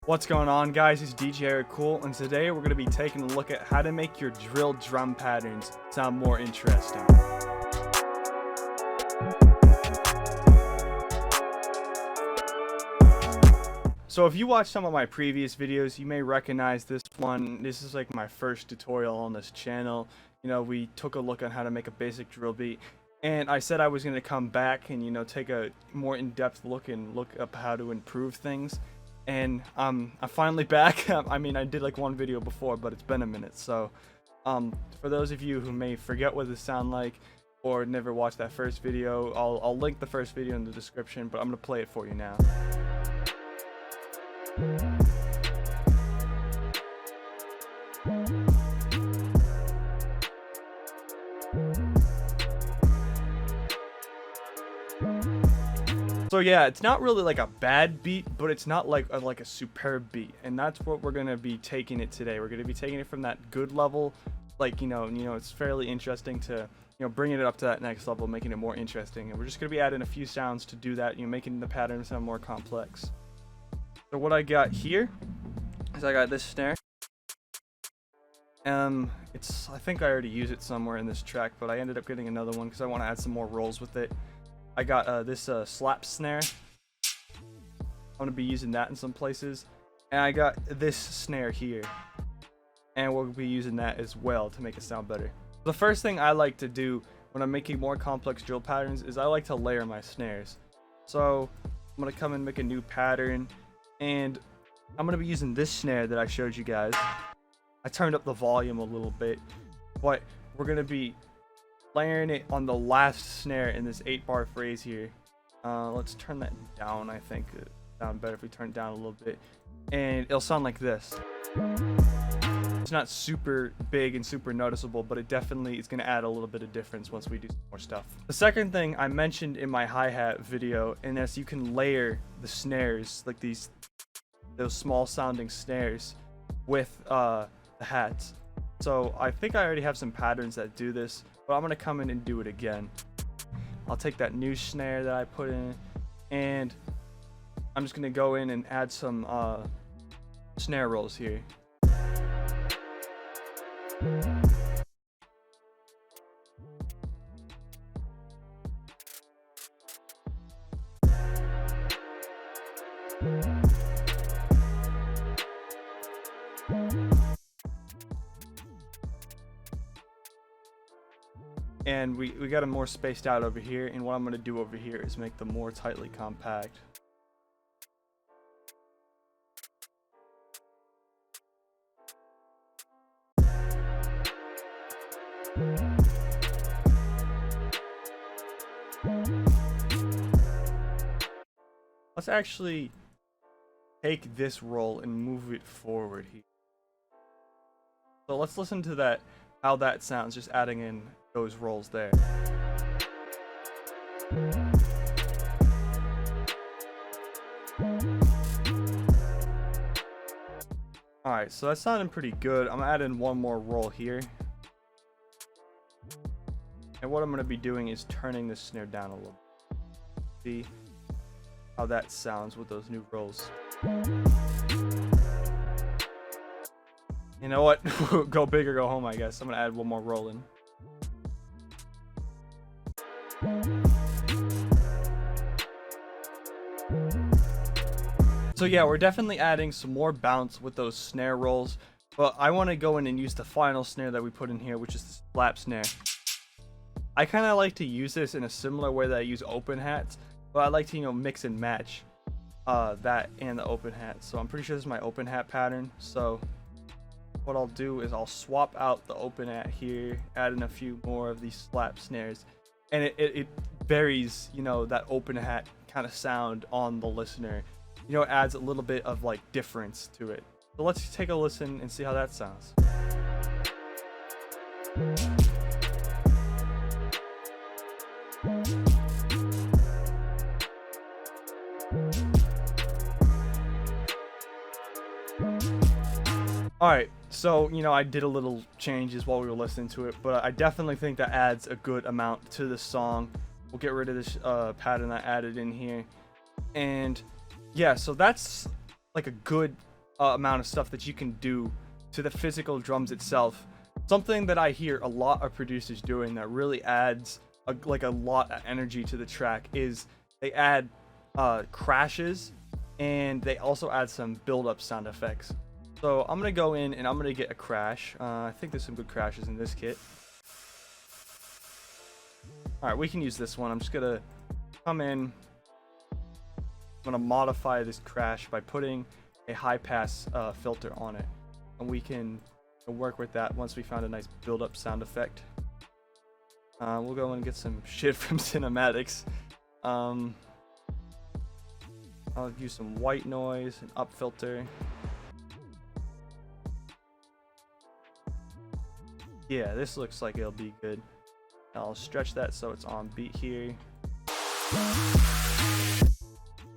What's going on, guys? It's DJ Kuhl, and today we're going to be taking a look at how to make your drill drum patterns sound more interesting. So if you watched some of my previous videos, you may recognize this one. This is like my first tutorial on this channel. You know, we took a look on how to make a basic drill beat, and I said I was going to come back and, you know, take a more in-depth look and look up how to improve things. And I'm finally back. I mean, I did like one video before, but it's been a minute. So for those of you who may forget what this sound like or never watched that first video, I'll link the first video in the description, but I'm gonna play it for you now. So yeah, it's not really like a bad beat, but it's not like a superb beat, and that's what we're gonna be taking it today. We're gonna be taking it from that good level, like you know, it's fairly interesting to, you know, bringing it up to that next level, making it more interesting. And we're just gonna be adding a few sounds to do that, you know, making the pattern sound more complex. So what I got here is I got this snare. I think I already used it somewhere in this track, but I ended up getting another one because I want to add some more rolls with it. I got this slap snare. I'm gonna be using that in some places, and I got this snare here, and we'll be using that as well to make it sound better. The first thing I like to do when I'm making more complex drill patterns is I like to layer my snares. So I'm gonna come and make a new pattern, and I'm gonna be using this snare that I showed you guys. I turned up the volume a little bit, but we're gonna be layering it on the last snare in this 8-bar phrase here. Let's turn that down. I think it would sound better if we turn it down a little bit, and it'll sound like this. It's not super big and super noticeable, but it definitely is going to add a little bit of difference once we do some more stuff. The second thing I mentioned in my hi-hat video, and as you can layer the snares, like those small sounding snares with the hats. So I think I already have some patterns that do this, but I'm gonna come in and do it again. I'll take that new snare that I put in, and I'm just gonna go in and add some snare rolls here. And we got them more spaced out over here, and what I'm going to do over here is make them more tightly compact. Let's actually take this roll and move it forward here. So let's listen to that, how that sounds, just adding in those rolls there. Alright, so that's sounding pretty good. I'm gonna add in one more roll here. And what I'm gonna be doing is turning this snare down a little. See how that sounds with those new rolls. You know what? Go big or go home, I guess. I'm gonna add one more roll in. So yeah, we're definitely adding some more bounce with those snare rolls, but I want to go in and use the final snare that we put in here, which is the slap snare. I kind of like to use this in a similar way that I use open hats, but I like to, you know, mix and match that and the open hat. So I'm pretty sure this is my open hat pattern. So what I'll do is I'll swap out the open hat here, add in a few more of these slap snares, and it varies, you know, that open hat kind of sound on the listener. You know, it adds a little bit of like difference to it. So let's take a listen and see how that sounds. Alright, so, you know, I did a little changes while we were listening to it, but I definitely think that adds a good amount to the song. We'll get rid of this pattern I added in here. And yeah, so that's like a good amount of stuff that you can do to the physical drums itself. Something that I hear a lot of producers doing that really adds like a lot of energy to the track is they add crashes, and they also add some build-up sound effects. So I'm gonna go in and I'm gonna get a crash. I think there's some good crashes in this kit. All right, we can use this one. I'm just gonna come in. I'm gonna modify this crash by putting a high pass filter on it, and we can work with that once we found a nice build-up sound effect. We'll go and get some shit from cinematics. I'll use some white noise and up filter. Yeah, this looks like it'll be good. I'll stretch that so it's on beat here.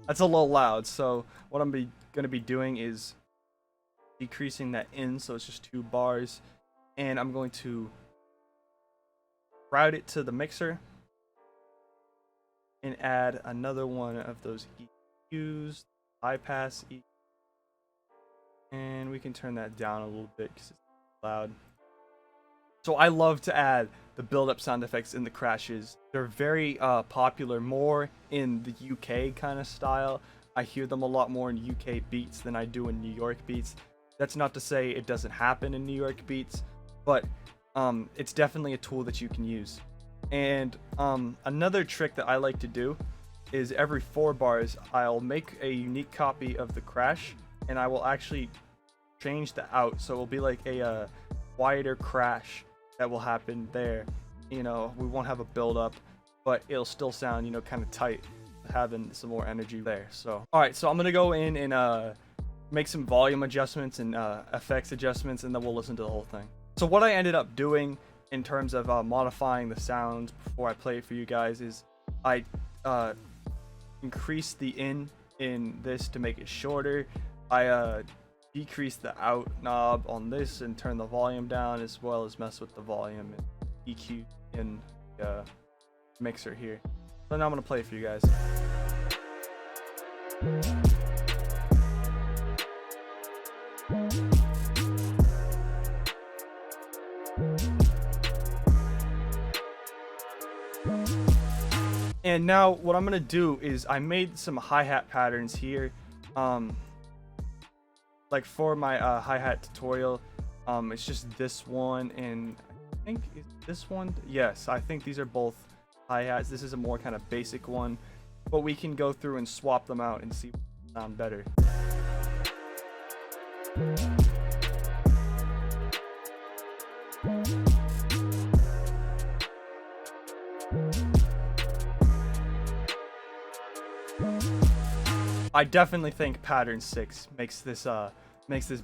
That's a little loud, so what I'm gonna be doing is decreasing that in so it's just 2 bars, and I'm going to route it to the mixer and add another one of those EQs, high pass EQ, and we can turn that down a little bit because it's loud. So I love to add the build-up sound effects in the crashes. They're very popular, more in the UK kind of style. I hear them a lot more in UK beats than I do in New York beats. That's not to say it doesn't happen in New York beats, but it's definitely a tool that you can use. And another trick that I like to do is every 4 bars, I'll make a unique copy of the crash, and I will actually change the out. So it will be like a quieter crash that will happen there. You know, we won't have a build up, but it'll still sound, you know, kind of tight, having some more energy there. So all right, so I'm gonna go in and make some volume adjustments and effects adjustments, and then we'll listen to the whole thing. So what I ended up doing in terms of modifying the sound before I play it for you guys is I increased the in this to make it shorter. I decrease the out knob on this and turn the volume down, as well as mess with the volume and EQ in the mixer here. So now I'm gonna play it for you guys. And now what I'm gonna do is I made some hi-hat patterns here. Like for my hi-hat tutorial, it's just this one, and I think this one, yes, I think these are both hi-hats. This is a more kind of basic one, but we can go through and swap them out and see what sound better. I definitely think pattern 6 makes this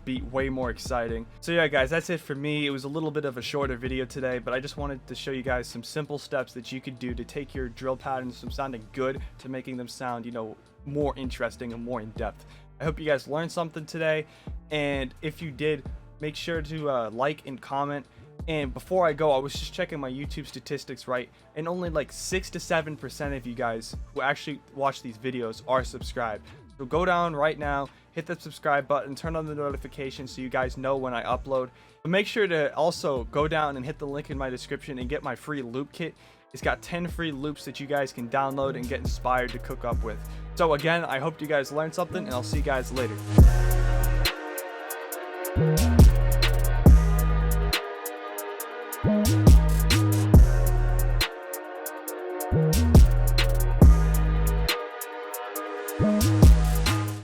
beat way more exciting. So yeah guys, that's it for me. It was a little bit of a shorter video today, but I just wanted to show you guys some simple steps that you could do to take your drill patterns from sounding good to making them sound, you know, more interesting and more in depth. I hope you guys learned something today, and if you did, make sure to like and comment. And before I go, I was just checking my YouTube statistics, right, and only like 6 to 7% of you guys who actually watch these videos are subscribed. So go down right now, hit that subscribe button, turn on the notifications so you guys know when I upload. But make sure to also go down and hit the link in my description and get my free loop kit. It's got 10 free loops that you guys can download and get inspired to cook up with. So again, I hope you guys learned something, and I'll see you guys later.